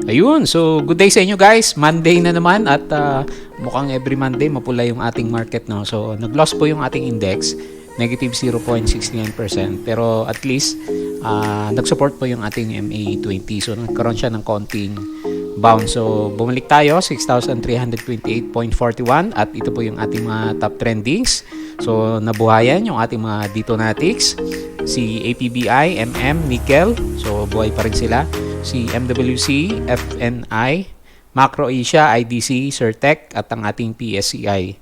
Ayun, so good day sa inyo guys. Monday na naman at mukhang every Monday mapula yung ating market, no. So nag-loss po yung ating index, negative 0.69%, pero at least nag-support po yung ating MA20. So nagkaroon siya ng konting bounce. So bumalik tayo 6,328.41 at ito po yung ating mga top trendings. So nabuhayan yung ating mga Ditonatics, si APBI, Nickel. So buhay pa rin sila. Si MWC, FNI, Macro Asia, IDC, Certec at ang ating PSCI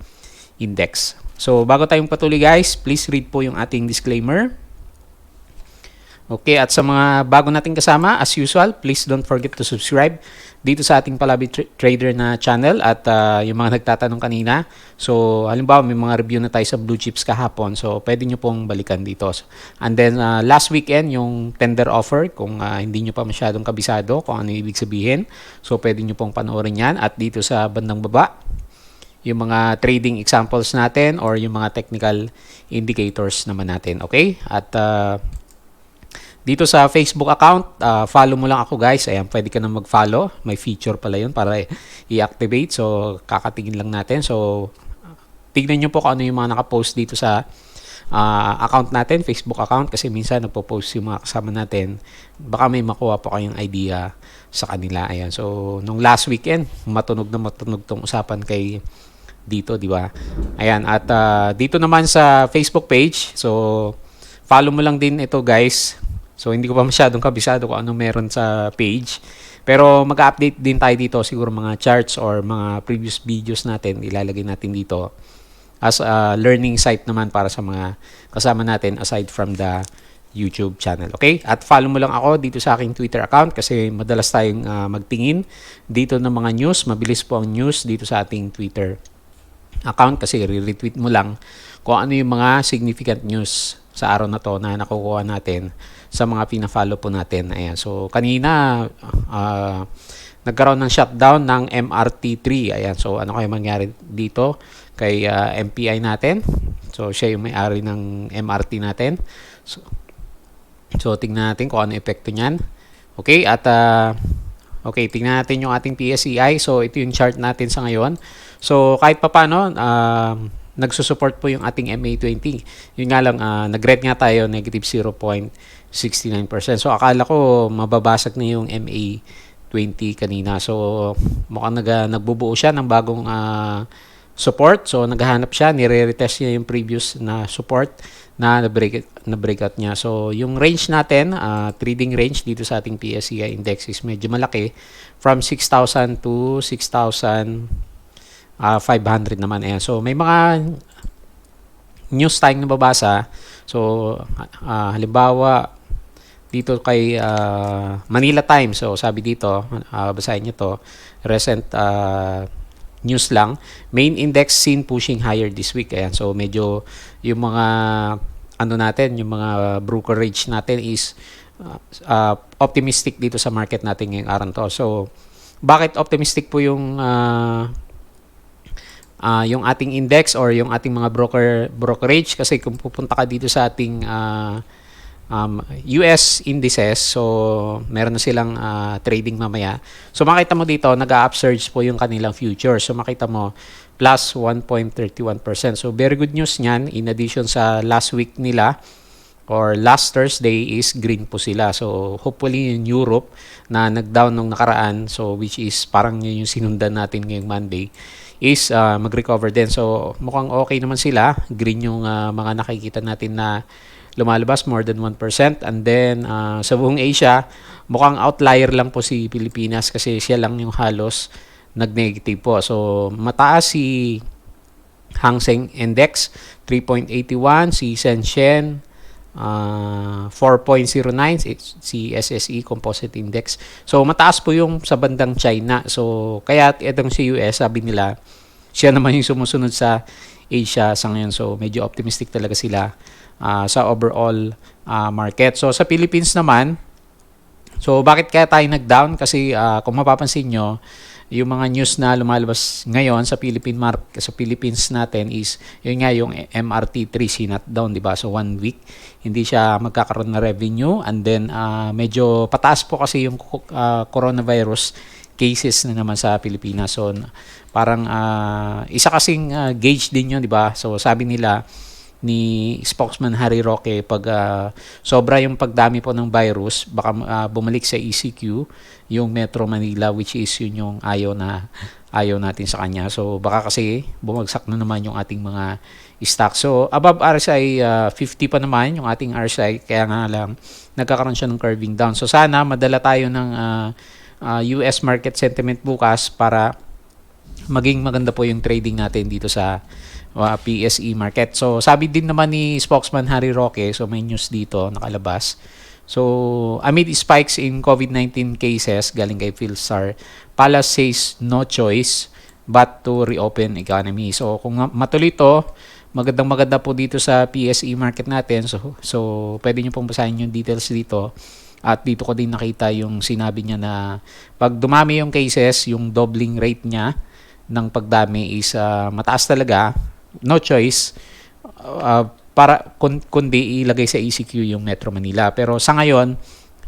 index. So bago tayong patuloy guys, please read po yung ating disclaimer. Okay, at sa mga bago nating kasama, as usual, please don't forget to subscribe dito sa ating Palabi Trader na channel at yung mga nagtatanong kanina. So, halimbawa may mga review na tayo sa blue chips kahapon. So, pwede nyo pong balikan dito. And then, last weekend, yung tender offer, kung hindi nyo pa masyadong kabisado kung ano ibig sabihin. So, pwede nyo pong panoorin yan. At dito sa bandang baba, yung mga trading examples natin or yung mga technical indicators naman natin. Okay? At dito sa Facebook account, follow mo lang ako guys. Ayan, pwede ka na mag-follow. May feature pala yun para i-activate. So, kakatingin lang natin. So, tignan nyo po kung ano yung mga nakapost dito sa account natin, Facebook account. Kasi minsan nagpo-post yung mga kasama natin. Baka may makuha po kayong idea sa kanila. Ayan. So, nung last weekend, matunog na matunog tong usapan kay dito, di ba? Ayan. At dito naman sa Facebook page, so, follow mo lang din ito guys. So, hindi ko pa masyadong kabisado kung ano meron sa page. Pero mag-update din tayo dito. Siguro mga charts or mga previous videos natin, ilalagay natin dito as a learning site naman para sa mga kasama natin aside from the YouTube channel. Okay? At follow mo lang ako dito sa aking Twitter account kasi madalas tayong magtingin dito ng mga news. Mabilis po ang news dito sa ating Twitter account kasi re-retweet mo lang kung ano yung mga significant news sa araw na to na nakukuha natin sa mga pina-follow po natin. Ayan. So, kanina, nagkaroon ng shutdown ng MRT3. Ayan. So, ano kaya mangyari dito kay MPI natin? So, siya yung may-ari ng MRT natin. So, tingnan natin kung ano epekto niyan. Okay. At, okay, tingnan natin yung ating PSCI. So, ito yung chart natin sa ngayon. So, kahit pa paano, nagsusupport po yung ating MA20. Yun nga lang, nag-red nga tayo, negative 0.69%. So, akala ko mababasag na yung MA20 kanina. So, mukhang nagbubuo siya ng bagong support. So, naghahanap siya, nire-retest niya yung previous na support na na-breakout niya. So, yung range natin, trading range dito sa ating PSCI index is medyo malaki. From 6,000 to 6,500 naman. Ayan. So, may mga news tayong nababasa. So, halimbawa, dito kay Manila Times. So, sabi dito, basahin nyo to, recent news lang. Main index seen pushing higher this week. Ayan. So, medyo yung mga ano natin, yung mga brokerage natin is optimistic dito sa market natin ngayong araw to. So, bakit optimistic po yung ating index or yung ating mga brokerage? Kasi kung pupunta ka dito sa ating US indices, so meron na silang trading mamaya. So makita mo dito, nag-upsurge po yung kanilang future. So makita mo, plus 1.31%. So very good news niyan. In addition sa last week nila, or last Thursday is green po sila. So hopefully in Europe na nag-down nung nakaraan, so which is parang yun yung sinundan natin ngayong Monday, is mag-recover din. So mukhang okay naman sila. Green yung mga nakikita natin na lumalabas more than 1%. And then sa buong Asia, mukhang outlier lang po si Pilipinas kasi siya lang yung halos nag-negative po. So mataas si Hang Seng Index 3.81, si Shenzhen 4.09, si SSE Composite Index. So mataas po yung sa bandang China. So kaya itong si US, sabi nila, siya naman yung sumusunod sa Asia sa ngayon. So medyo optimistic talaga sila sa overall market. So sa Philippines naman, So bakit kaya tayo nag-down? Kasi kung mapapansin nyo, yung mga news na lumalabas ngayon sa sa Philippines natin is yun nga yung MRT3 sinat down, di ba? So 1 week hindi siya magkakaroon na revenue, and then medyo pataas po kasi yung coronavirus cases na naman sa Pilipinas. So parang isa kasing gauge din yun, di ba? So sabi nila ni spokesman Harry Roque, pag sobra yung pagdami po ng virus, baka bumalik sa ECQ yung Metro Manila, which is yun yung ayaw natin sa kanya. So baka kasi bumagsak na naman yung ating mga stock. So above RSI 50 pa naman yung ating RSI, kaya nga lang nagkakaroon siya ng curving down. So sana madala tayo ng US market sentiment bukas para maging maganda po yung trading natin dito sa PSE market. So sabi din naman ni spokesman Harry Roque, so may news dito nakalabas. So amid spikes in COVID-19 cases galing kay Philstar, Palace says no choice but to reopen economy. So kung matuloy to, maganda po dito sa PSE market natin. So pwede nyo pong basahin yung details dito. At dito ko din nakita yung sinabi niya na pag dumami yung cases, yung doubling rate niya ng pagdami is mataas talaga. No choice para kundi ilagay sa ECQ yung Metro Manila. Pero sa ngayon,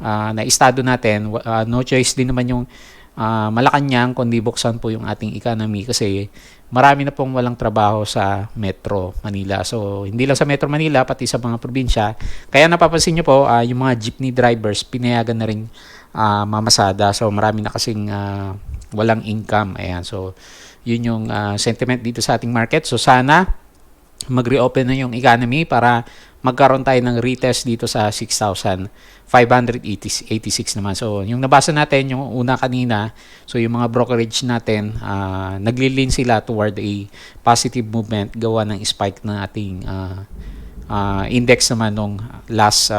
na estado natin, no choice din naman yung Malacanang kundi buksan po yung ating economy kasi marami na pong walang trabaho sa Metro Manila. So hindi lang sa Metro Manila, pati sa mga probinsya. Kaya napapansin nyo po, yung mga jeepney drivers pinayagan na rin mamasada. So marami na kasing walang income. Ayan, so yun yung sentiment dito sa ating market. So sana mag-reopen na yung economy para magkaroon tayo ng retest dito sa 6,586 naman. So yung nabasa natin yung una kanina, so yung mga brokerage natin naglilin sila toward a positive movement gawa ng spike na ating index naman nung last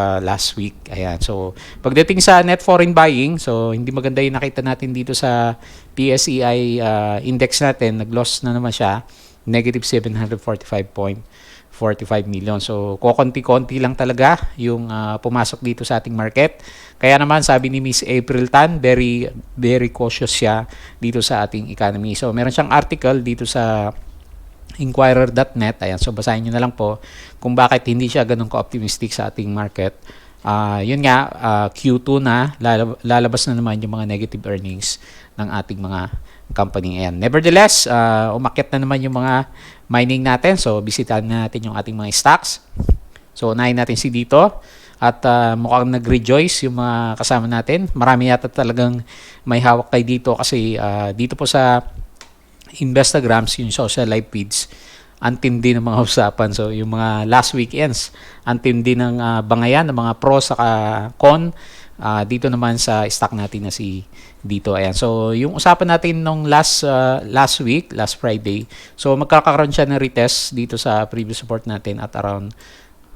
week. Ayan. So pagdating sa net foreign buying, so hindi maganda yung nakita natin dito sa PSEI index natin, nag-loss na naman siya, negative 745.45 million. So kukonti-konti lang talaga yung pumasok dito sa ating market. Kaya naman sabi ni Miss April Tan, very very cautious siya dito sa ating economy. So meron siyang article dito sa Inquirer.net. Ayan, so basahin nyo na lang po kung bakit hindi siya ganun ka-optimistic sa ating market. Yun nga, Q2 na, lalabas na naman yung mga negative earnings ng ating mga company. Ayan. Nevertheless, umakyat na naman yung mga mining natin. So, bisitahin natin yung ating mga stocks. So, unahin natin si dito. At mukhang nag-rejoice yung mga kasama natin. Marami yata talagang may hawak kay dito kasi dito po sa Investagrams, yung social live feeds, antindi ng mga usapan. So yung mga last weekends, antindi ng bangayan ng mga pro sa con. Dito naman sa stock natin na si dito. Ayan. So yung usapan natin nung last week, last Friday, so magkakaroon siya ng retest dito sa previous support natin at around,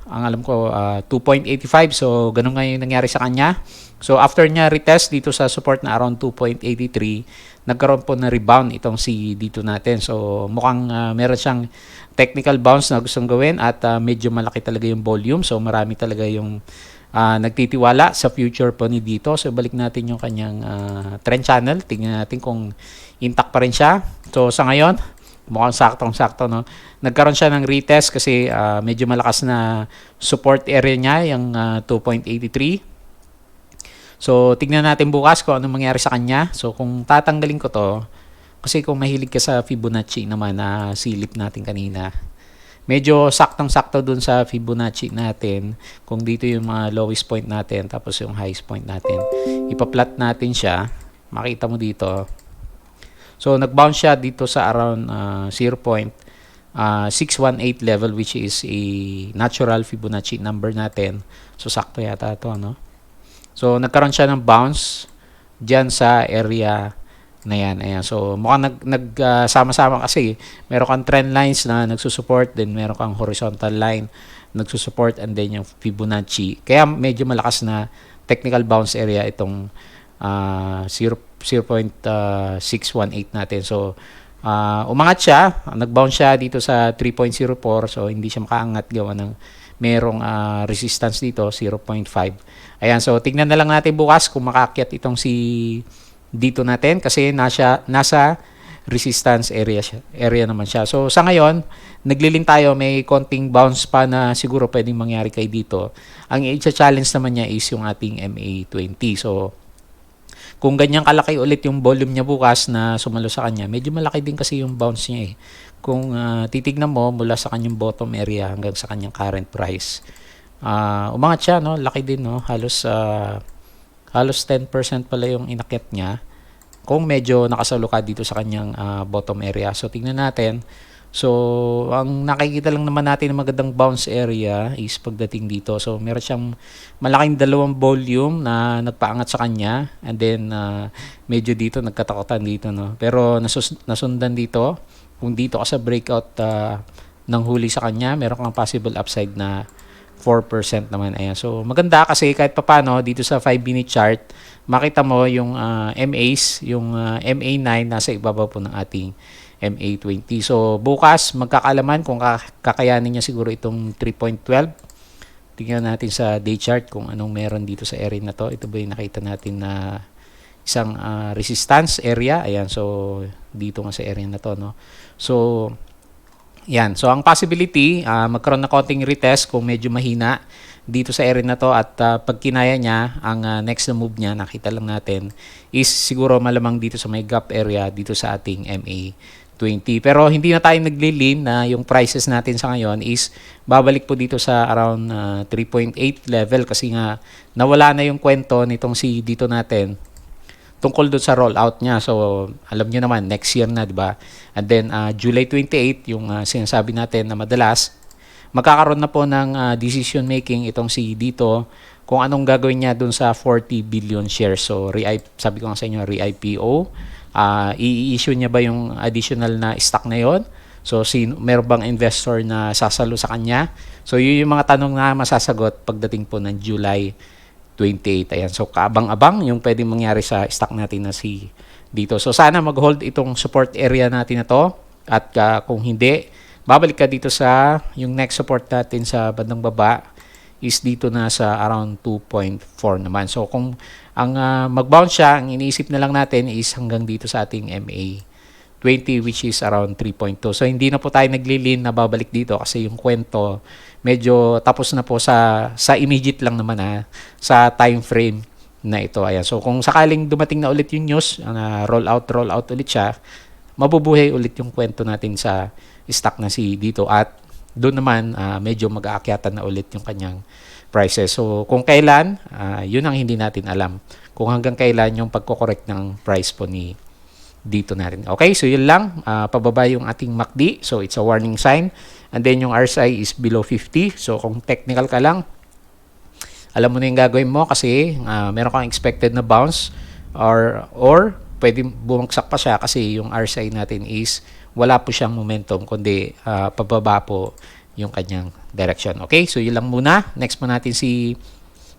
ang alam ko, 2.85. So ganun nga yung nangyari sa kanya. So after niya retest dito sa support na around 2.83, nagkaroon po na rebound itong si dito natin. So mukhang meron siyang technical bounce na gustong gawin at medyo malaki talaga yung volume. So marami talaga yung nagtitiwala sa future po ni dito. So balik natin yung kanyang trend channel. Tingnan natin kung intact pa rin siya. So sa ngayon, mukhang saktong-sakto, no? Nagkaroon siya ng retest kasi medyo malakas na support area niya, yung 2.83. So, tignan natin bukas kung anong mangyari sa kanya. So, kung tatanggalin ko to, kasi kung mahilig ka sa Fibonacci naman na silip natin kanina, medyo saktong-sakto dun sa Fibonacci natin. Kung dito yung mga lowest point natin, tapos yung highest point natin, ipa-plot natin siya. Makita mo dito. So, nag-bounce siya dito sa around 0.618 level, which is a natural Fibonacci number natin. So, sakto yata ito, no? So, nagkaroon siya ng bounce dyan sa area na yan. Ayan. So, mukhang nagsama-sama kasi meron kang trend lines na nagsusupport, then meron kang horizontal line nagsusupport, and then yung Fibonacci. Kaya medyo malakas na technical bounce area itong 0.618 natin. So, umangat siya. Nag-bounce siya dito sa 3.04. So, hindi siya makaangat gawa ng merong resistance dito 0.5. Ayan, so tignan na lang natin bukas kung makaakyat itong si dito natin kasi nasa resistance area naman siya. So sa ngayon, naglilin tayo, may konting bounce pa na siguro pwedeng mangyari kay dito. Ang i-challenge naman niya is yung ating MA20. So kung ganyan kalaki ulit yung volume niya bukas na sumalo sa kanya, medyo malaki din kasi yung bounce niya eh. Kung titignan mo mula sa kanyang bottom area hanggang sa kanyang current price, umangat siya, no? Laki din, no? Halos 10% pala yung inakyat niya kung medyo nakasalo ka dito sa kanyang bottom area. So tingnan natin. So ang nakikita lang naman natin na magandang bounce area is pagdating dito. So meron siyang malaking dalawang volume na nagpaangat sa kanya, and then medyo dito nagkatakutan dito, no. Pero nasundan dito. Kung dito ka sa breakout ng huli sa kanya, meron kang possible upside na 4% naman. Ayan. So maganda kasi kahit papano dito sa 5-minute chart, makita mo yung MAs, yung MA9 nasa ibabaw po ng ating MA20. So bukas magkakalaman kung kakayanin niya siguro itong 3.12. Tingnan natin sa day chart kung anong meron dito sa area na to. Ito ba yung nakita natin na isang resistance area? Ayan, so dito nga sa area na to, no. So yan. So ang possibility, magkaroon na konting retest kung medyo mahina dito sa area na to, at pag kinaya niya, ang next na move niya, nakita lang natin, is siguro malamang dito sa may gap area dito sa ating MA20. Pero hindi na tayo naglilin na yung prices natin sa ngayon is babalik po dito sa around 3.8 level kasi nga nawala na yung kwento nitong si dito natin tungkol doon sa rollout niya. So alam niyo naman, next year na, di ba? And then July 28, yung sinasabi natin na madalas magkakaroon na po ng decision making itong si dito kung anong gagawin niya doon sa 40 billion shares. So sabi ko nga sa inyo, re-IPO, i-issue niya ba yung additional na stock na yon? So meron bang investor na sasalo sa kanya? So yun yung mga tanong na masasagot pagdating po ng July 28. Ayan. So kaabang-abang yung pwedeng mangyari sa stock natin na si dito. So sana mag-hold itong support area natin na to, at kung hindi, babalik ka dito sa yung next support natin sa bandang baba is dito na sa around 2.4 naman. So kung ang mag-bounce siya, ang iniisip na lang natin is hanggang dito sa ating MA20, which is around 3.2. So hindi na po tayo naglilin na babalik dito kasi yung kwento medyo tapos na po sa immediate lang naman, sa time frame na ito. Ayan. So kung sakaling dumating na ulit yung news, roll out ulit siya, mabubuhay ulit yung kwento natin sa stock na si dito, at doon naman medyo mag-aakyatan na ulit yung kanyang prices. So kung kailan, yun ang hindi natin alam. Kung hanggang kailan yung pagko-correct ng price po ni dito natin. Okay, so yun lang. Pababa yung ating MACD. So it's a warning sign. And then yung RSI is below 50. So kung technical ka lang, alam mo na yung gagawin mo kasi meron kang expected na bounce, or pwede bumagsak pa siya kasi yung RSI natin is wala po siyang momentum kundi pababa po yung kanyang direction. Okay, so yun lang muna. Next po natin si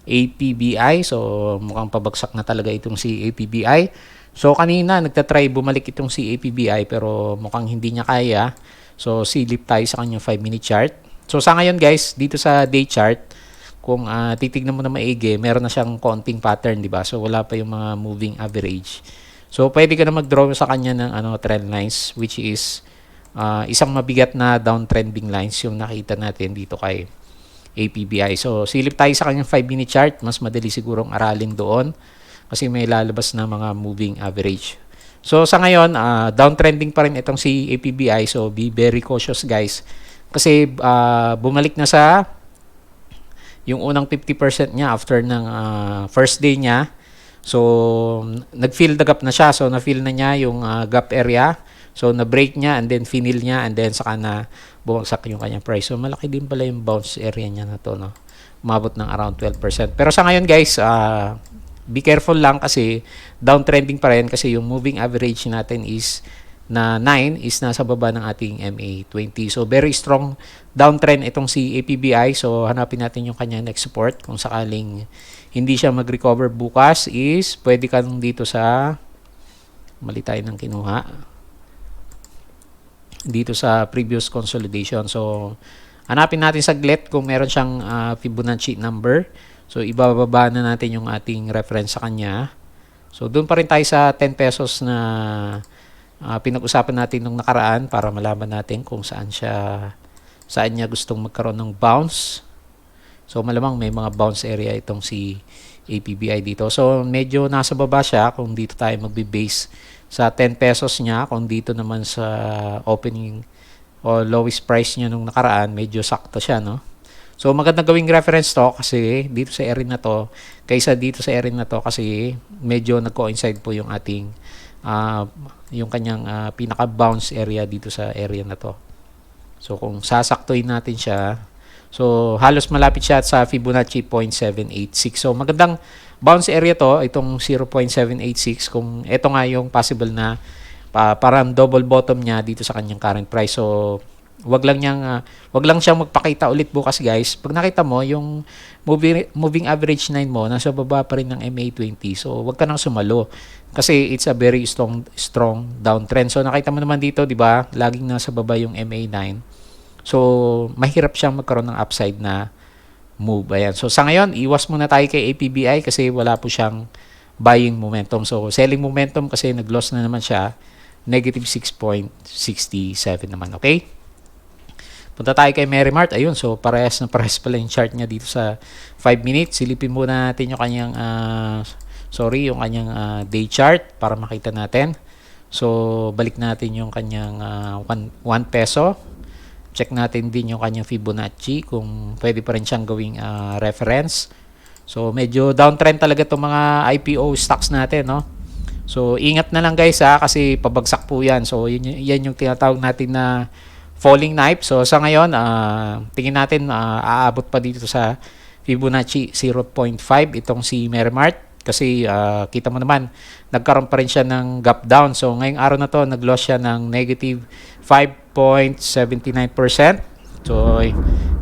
APBI. So mukhang pabagsak na talaga itong si APBI. So kanina nagtatry bumalik itong si APBI pero mukhang hindi niya kaya. So silip tayo sa kanyang 5-minute chart. So sa ngayon guys, dito sa day chart, kung titignan mo na maigi, meron na siyang konting pattern, di ba? So wala pa yung mga moving average. So pwede ka na mag-draw sa kanya ng trend lines, which is isang mabigat na downtrending lines yung nakita natin dito kay APBI. So silip tayo sa kanyang 5-minute chart, mas madali sigurong aralin doon kasi may lalabas na mga moving average. So sa ngayon, downtrending pa rin itong si APBI. So be very cautious guys. Kasi bumalik na sa yung unang 50% niya after ng first day niya. So nag-fill the gap na siya. So na-fill na niya yung gap area. So na-break niya and then finil niya and then saka na bumagsak yung kanyang price. So malaki din pala yung bounce area niya na to, no? Umabot ng around 12%. Pero sa ngayon guys, be careful lang kasi downtrending pa rin kasi yung moving average natin is na 9 is nasa baba ng ating MA20. So very strong downtrend itong si APBI. So hanapin natin yung kanya next support. Kung sakaling hindi siya mag-recover bukas is pwede ka dito sa mali tayo ng kinuha dito sa previous consolidation. So Hanapin natin saglit kung meron siyang Fibonacci number. So, ibababa na natin yung ating reference sa kanya. So, doon pa rin tayo sa 10 pesos na pinag-usapan natin nung nakaraan para malaman natin kung saan niya gustong magkaroon ng bounce. So, malamang may mga bounce area itong si APBI dito. So, medyo nasa baba siya kung dito tayo magbe-base sa 10 pesos niya. Kung dito naman sa opening o lowest price niya nung nakaraan, medyo sakto siya, no? So, maganda gawing reference to kasi dito sa area na to, kaysa dito sa area na to kasi medyo nag-coincide po yung ating yung kanyang pinaka-bounce area dito sa area na to. So, kung sasaktuin natin siya, so halos malapit siya sa Fibonacci 0.786. So, magandang bounce area to, itong 0.786 kung ito nga yung possible na parang double bottom niya dito sa kanyang current price. So, wag lang siyang magpakita ulit bukas, guys. Pag nakita mo yung moving average 9 mo nasa baba pa rin ng MA20. So, wag ka nang sumalo kasi it's a very strong downtrend. So, nakita mo naman dito, 'di ba? Laging nasa baba yung MA9. So, mahirap siyang magkaroon ng upside na move. Ayan. So, sa ngayon, iwas muna tayo kay APBI kasi wala po siyang buying momentum. So, selling momentum kasi nag-loss na naman siya. Negative 6.67 naman. Okay? Punta tayo kay Merrimart. Ayun, so parehas pala yung chart niya dito sa 5 minutes. Silipin muna natin yung kanyang day chart para makita natin. So, balik natin yung kanyang 1 peso. Check natin din yung kanyang Fibonacci kung pwede pa rin siyang gawing reference. So, medyo downtrend talaga itong mga IPO stocks natin, no? So, ingat na lang guys kasi pabagsak po yan. So, yan yung tinatawag natin na falling knife. So, sa ngayon, tingin natin aabot pa dito sa Fibonacci 0.5 itong si Merrimart. Kasi kita mo naman, nagkaroon pa rin siya ng gap down. So, ngayong araw na to, nag-loss siya ng negative 5.79%. So,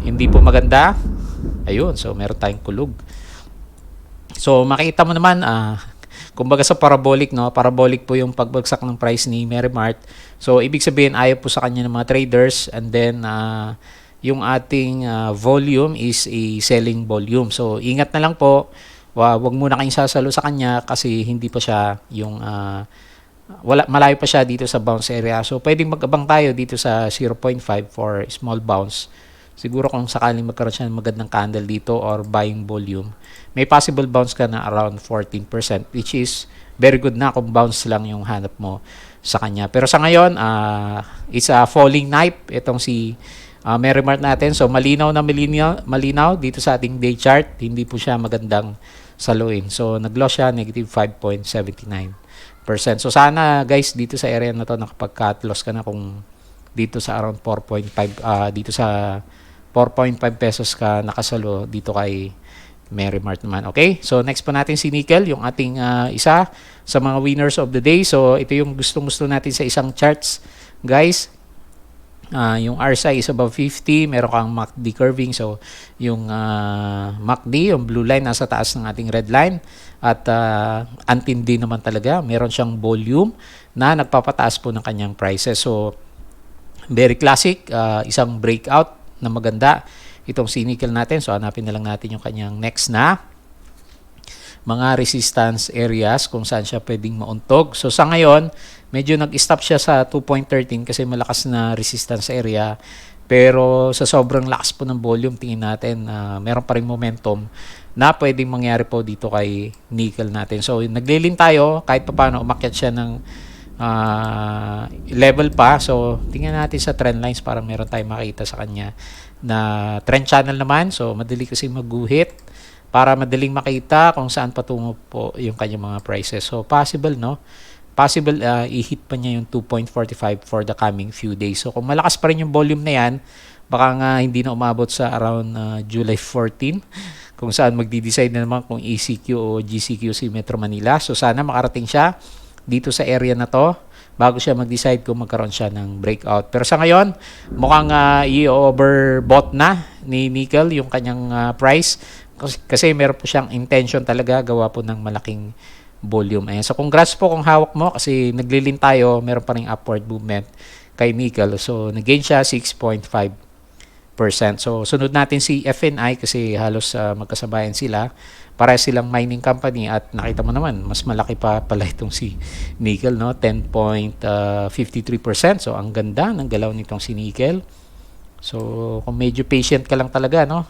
hindi po maganda. Ayun, so meron tayong kulog. So, makita mo naman, kumbaga sa parabolic, no? Parabolic po yung pagbagsak ng price ni Merrimart. So, ibig sabihin, ayaw po sa kanya ng mga traders. And then, yung ating volume is a selling volume. So, ingat na lang po. Wag muna kayong sasalo sa kanya kasi hindi pa siya yung malayo pa siya dito sa bounce area. So, pwedeng mag-abang tayo dito sa 0.5 for small bounce. Siguro kung sakaling magkaroon siya ng magandang candle dito or buying volume, may possible bounce ka na around 14%, which is very good na kung bounce lang yung hanap mo sa kanya. Pero sa ngayon, it's a falling knife itong si Merrimart natin. So, malinaw dito sa ating day chart. Hindi po siya magandang saluin. So, nag-loss siya, negative 5.79%. So, sana guys, dito sa area na to, nakapag-cut loss ka na kung dito sa around 4.5, dito sa 4.5 pesos ka nakasalo dito kay Merrimart naman. Okay? So, next po natin si Nickel, yung ating isa sa mga winners of the day. So, ito yung gustong-gusto natin sa isang charts, guys. Yung RSI is above 50, meron kang MACD curving. So, yung MACD, yung blue line, nasa taas ng ating red line. At antindi naman talaga. Meron siyang volume na nagpapataas po ng kanyang prices. So, very classic. Isang breakout na maganda itong si Nickel natin. So, hanapin na lang natin yung kanyang next na mga resistance areas kung saan siya pwedeng mauntog. So, sa ngayon, medyo nag-stop siya sa 2.13 kasi malakas na resistance area. Pero sa sobrang lakas po ng volume, tingin natin meron pa rin momentum na pwedeng mangyari po dito kay Nickel natin. So, naglilin tayo kahit pa paano umakyat siya ng level pa. So, tingnan natin sa trend lines para meron tayong makita sa kanya na trend channel naman. So, madali kasi maguhit para madaling makita kung saan patungo po yung kanyang mga prices. So, possible, no? Possible i-hit pa niya yung 2.45 for the coming few days. So, kung malakas pa rin yung volume na yan, baka nga hindi na umabot sa around July 14 kung saan magdi-decide na naman kung ECQ o GCQ si Metro Manila. So, sana makarating siya dito sa area na to bago siya mag-decide kung magkaroon siya ng breakout. Pero sa ngayon, mukhang i-overbought na ni Nickel yung kanyang price kasi meron po siyang intention talaga gawa po ng malaking volume. Ayan. So, congrats po kung hawak mo kasi naglilin tayo, meron pa ring upward movement kay Nickel. So, nag-gain siya 6.5%. So sunod natin si FNI kasi halos magkasabayan sila. Para silang mining company at nakita mo naman mas malaki pa pala itong si nickel, no? 10.53%. So ang ganda ng galaw nitong si nickel. So kung medyo patient ka lang talaga, no?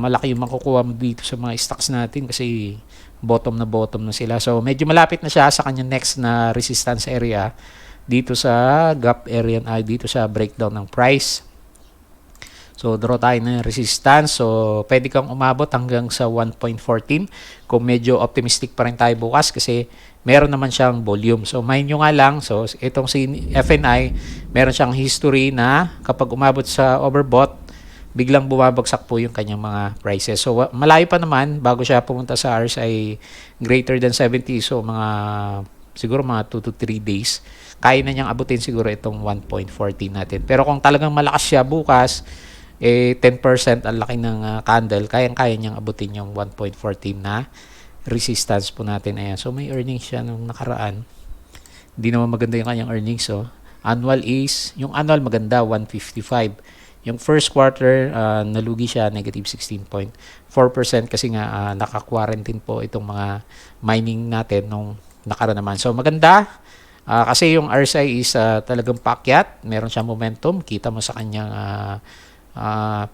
Malaki yung makukuha mo dito sa mga stocks natin kasi bottom na sila. So medyo malapit na siya sa kanyang next na resistance area dito sa gap area, dito sa breakdown ng price. So draw tayo ng resistance. So pwede kang umabot hanggang sa 1.14 kung medyo optimistic pa rin tayo bukas kasi meron naman siyang volume. So mind nyo nga lang, so itong si FNI, meron siyang history na kapag umabot sa overbought, biglang bumabagsak po yung kanyang mga prices. So malayo pa naman bago siya pumunta sa RSI greater than 70. So siguro mga 2 to 3 days, kaya na niyang abutin siguro itong 1.14 natin. Pero kung talagang malakas siya bukas, 10% ang laki ng candle, kayang-kaya niyang abutin yung 1.14 na resistance po natin. Ayan. So may earnings siya nung nakaraan. Hindi naman maganda yung kanyang earnings. So yung annual maganda, 155. Yung first quarter, nalugi siya, negative 16.4% kasi nga naka-quarantine po itong mga mining natin nung nakaraan naman. So maganda. Kasi yung RSI is talagang paakyat. Meron siyang momentum. Kita mo sa kanyang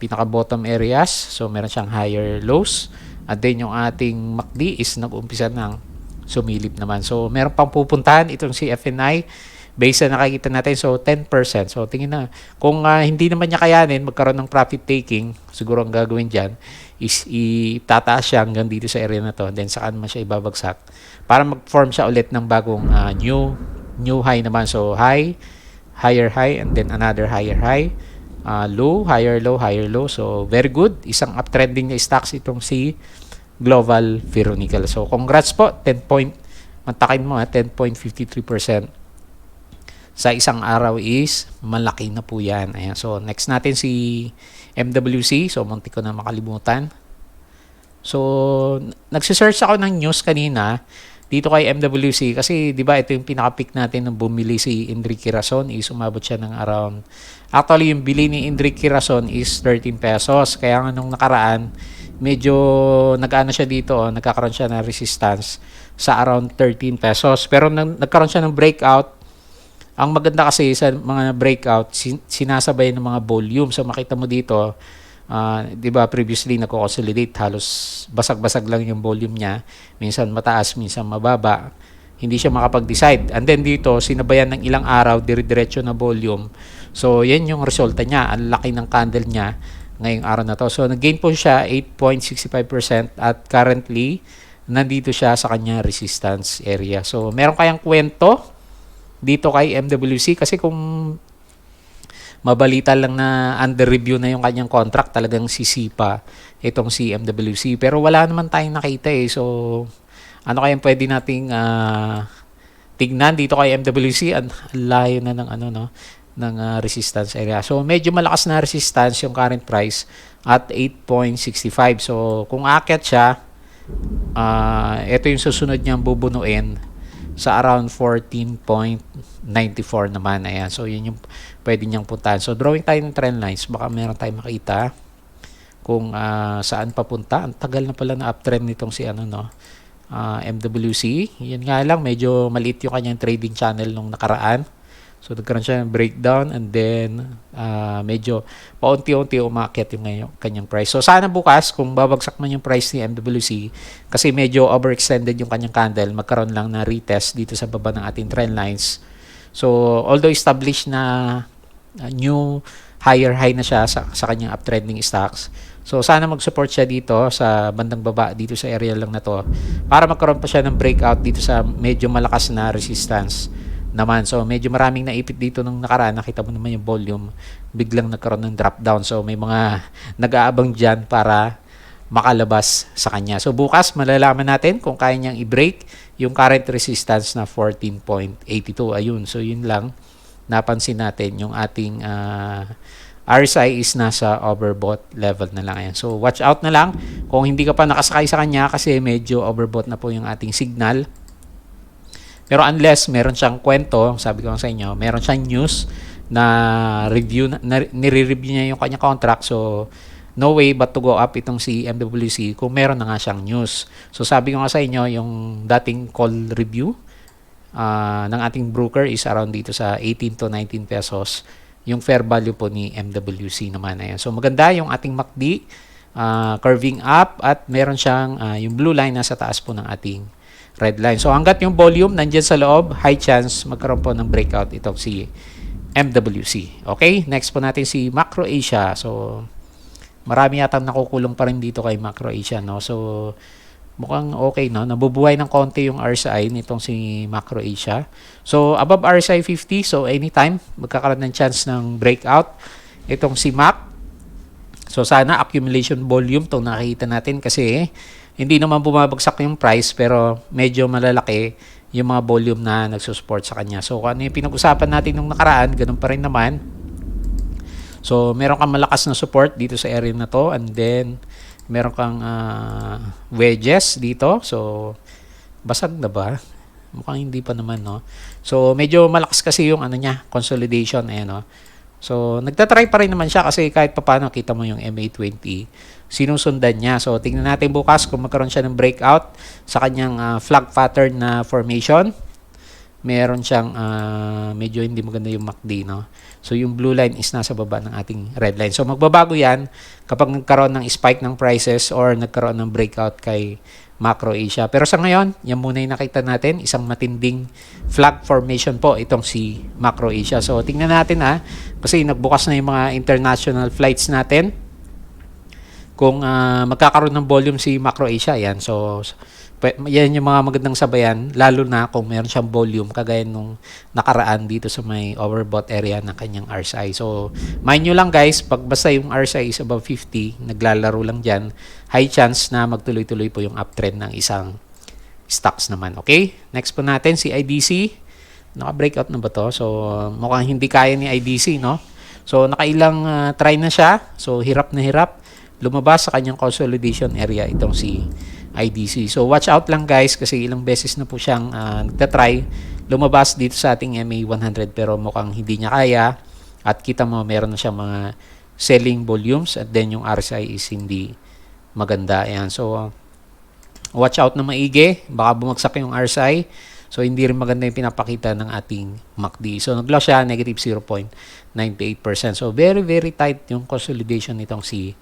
pinaka-bottom areas. So, meron siyang higher lows. At then, yung ating MACD is nag-umpisa ng sumilip naman. So, meron pang pupuntahan itong si FNI based sa nakikita natin. So, 10%. So, tingin na. Kung hindi naman niya kayanin magkaroon ng profit taking, siguro ang gagawin dyan is itataas siya hanggang dito sa area na to. Then, saan man siya ibabagsak para mag-form siya ulit ng bagong new high naman. So, higher high, and then another higher high. Low, higher low, higher low. So, very good. Isang uptrending na stocks itong si Global Ferronickel. So, congrats po. 10.53% sa isang araw is malaki na po yan. Ayan. So, next natin si MWC. So, munti ko na makalimutan. So, nagsisearch ako ng news kanina dito kay MWC kasi 'di ba ito yung pinaka-pick natin nung bumili si Enrique Rason, is umabot siya ng around, actually yung bili ni Enrique Rason is 13 pesos. Kaya nga nung nakaraan medyo nag-ano siya dito, nagkakaroon siya ng resistance sa around 13 pesos. Pero nagkaroon siya ng breakout. Ang maganda kasi sa mga breakout, sinasabay ng mga volume. So makita mo dito, 'di ba previously nagko-consolidate, halos basag-basag lang yung volume niya, minsan mataas, minsan mababa, hindi siya makapag-decide. And then dito sinabayan ng ilang araw dire-diretso na volume. So yan yung resulta niya, ang laki ng candle niya ngayong araw na to. So nag-gain po siya 8.65% at currently nandito siya sa kanya resistance area. So meron kayang kwento dito kay MWC kasi kung mabalita lang na under review na yung kanyang contract, talagang sisipa itong si MWC. Pero wala naman tayong nakita eh. So, ano kayang pwede nating tignan dito kay MWC? Ang layo na ng ng resistance area. So, medyo malakas na resistance yung current price at 8.65. So, kung aakyat siya, ito yung susunod niyang bubunuin sa around 14.94 naman. Ayan. So, yun yung pwede niyang puntahan. So, drawing tayo ng trend lines. Baka meron tayong makita kung saan papunta. Ang tagal na pala na uptrend nitong si MWC. Yan nga lang, medyo maliit yung kanyang trading channel nung nakaraan. So, nagkaroon siya ng breakdown and then medyo paunti-unti umakyat yung kanyang price. So, sana bukas, kung babagsak man yung price ni MWC, kasi medyo overextended yung kanyang candle, magkaroon lang na retest dito sa baba ng ating trend lines. So, although established na new higher high na siya sa kanyang uptrending stocks, so sana mag-support siya dito sa bandang baba, dito sa area lang na to, para magkaroon pa siya ng breakout dito sa medyo malakas na resistance naman. So medyo maraming naipit dito nung nakaraan, nakita mo naman yung volume, biglang nagkaroon ng drop down. So may mga nag-aabang dyan para makalabas sa kanya. So bukas malalaman natin kung kaya niyang i-break yung current resistance na 14.82. Ayun, so yun lang napansin natin, yung ating RSI is nasa overbought level na lang. Ayan. So watch out na lang kung hindi ka pa nakasakay sa kanya kasi medyo overbought na po yung ating signal. Pero unless meron siyang kwento, sabi ko sa inyo, meron siyang news na nire-review niya yung kanya contract. So no way but to go up itong si MWC kung meron na nga siyang news. So sabi ko nga sa inyo, yung dating call review ng ating broker is around dito sa 18 to 19 pesos. Yung fair value po ni MWC naman. Ayan. So maganda yung ating MACD, curving up, at meron siyang yung blue line nasa taas po ng ating red line. So hanggat yung volume nandyan sa loob, high chance magkaroon po ng breakout itong si MWC. Okay, next po natin si Macro Asia. So marami yata nakukulong pa rin dito kay Macro Asia, no? So mukhang okay, no? Nabubuhay ng konti yung RSI nitong si Macro Asia. So above RSI 50, so anytime magkakaroon ng chance ng breakout itong si MAC. So sana accumulation volume tong nakikita natin, kasi hindi naman bumabagsak yung price pero medyo malalaki yung mga volume na nagsusupport sa kanya. So kung ano yung pinag-usapan natin nung nakaraan, ganun pa rin naman. So meron kang malakas na support dito sa area na to, and then meron kang wedges dito. So basag na ba? Mukhang hindi pa naman, no? So medyo malakas kasi yung ano niya, consolidation, ayan, no? So nagtatry pa rin naman siya kasi kahit papaano kita mo yung MA20 sinusundan niya. So tingnan natin bukas kung magkaroon siya ng breakout sa kanyang flag pattern na formation. Meron siyang medyo hindi maganda yung MACD, no? So yung blue line is nasa baba ng ating red line. So magbabago yan kapag nagkaroon ng spike ng prices or nagkaroon ng breakout kay Macro Asia. Pero sa ngayon, yan muna yung nakita natin, isang matinding flag formation po itong si Macro Asia. So tingnan natin, kasi nagbukas na yung mga international flights natin. Kung magkakaroon ng volume si Macro Asia, yan. So yan yung mga magandang sabayan, lalo na kung meron siyang volume kagaya nung nakaraan dito sa may overbought area ng kanyang RSI. So mind nyo lang guys, pag basta yung RSI is above 50, naglalaro lang dyan, high chance na magtuloy-tuloy po yung uptrend ng isang stocks naman. Okay, next po natin si IDC. Naka-breakout na ba to? So mukhang hindi kaya ni IDC, no? So nakailang try na siya, so hirap na hirap lumabas sa kanyang consolidation area itong si IDC. So watch out lang guys, kasi ilang beses na po siyang nagtatry lumabas dito sa ating MA100 pero mukhang hindi niya kaya, at kita mo meron na siyang mga selling volumes, at then yung RSI is hindi maganda. Ayan. So watch out na maigi, baka bumagsak yung RSI. So hindi rin maganda yung pinapakita ng ating MACD. So nag-loss siya, negative 0.98%. So very very tight yung consolidation nitong si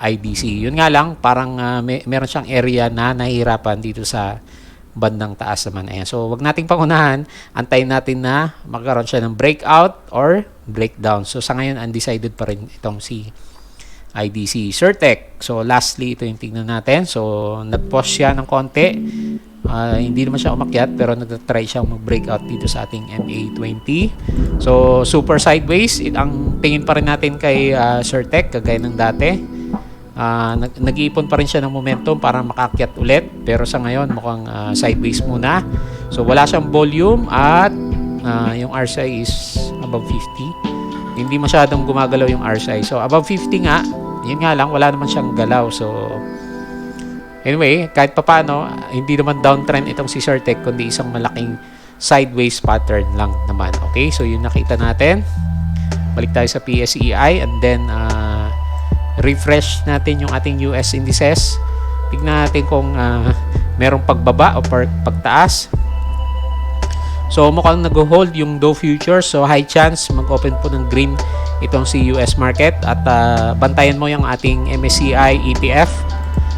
IDC. Yun nga lang, parang meron siyang area na nahihirapan dito sa bandang taas naman. Ayan. So wag nating pangunahan, antayin natin na magkaroon siya ng breakout or breakdown. So sa ngayon, undecided pa rin itong si IDC. Certec. So lastly, ito yung tingnan natin. So nag-pause siya ng konti. Hindi naman siya umakyat pero nagtatry siyang mag-breakout dito sa ating MA20. So super sideways. Ang tingin pa rin natin kay Certec, kagaya ng dati. Nag-iipon pa rin siya ng momentum para makakyat ulit, pero sa ngayon mukhang sideways muna. So wala siyang volume, at yung RSI is above 50. Hindi masyadong gumagalaw yung RSI. So above 50 nga, yun nga lang, wala naman siyang galaw. So anyway, kahit papaano, hindi naman downtrend itong si Certec, kundi isang malaking sideways pattern lang naman. Okay, so yun nakita natin. Balik tayo sa PSEI, and then refresh natin yung ating US indices. Tignan natin kung merong pagbaba o pagtaas. So mukhang nag-hold yung Dow Futures. So high chance mag-open po ng green itong si US market. At bantayan mo yung ating MSCI ETF.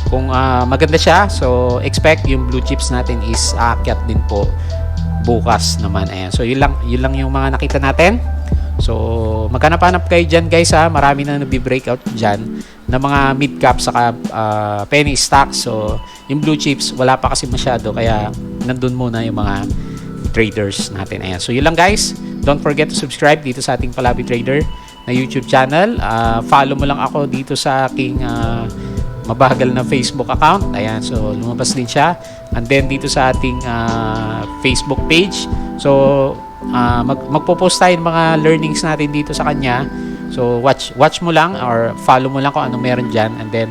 Kung maganda siya, so expect yung blue chips natin is aakyat din po bukas naman. Ayan. So yun lang yung mga nakita natin. So maghanap-hanap kayo dyan guys, marami na nagbi-breakout dyan na mga mid-cap saka penny stocks. So yung blue chips wala pa kasi masyado, kaya nandun muna yung mga traders natin. Ayan. So yun lang guys, don't forget to subscribe dito sa ating Palabi Trader na YouTube channel. Follow mo lang ako dito sa aking mabagal na Facebook account. Ayan, so lumabas din siya. And then dito sa ating Facebook page. So magpo-post tayo ng mga learnings natin dito sa kanya. So watch mo lang or follow mo lang kung ano meron dyan. And then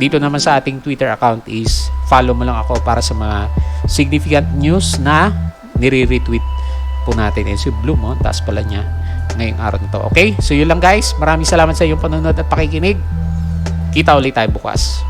dito naman sa ating Twitter account is follow mo lang ako para sa mga significant news na nire-retweet po natin. And si Bloom, taas pala niya. ngayong araw nito. Okay? So yun lang guys. Maraming salamat sa iyong panonood at pakikinig. Kita ulit tayo bukas.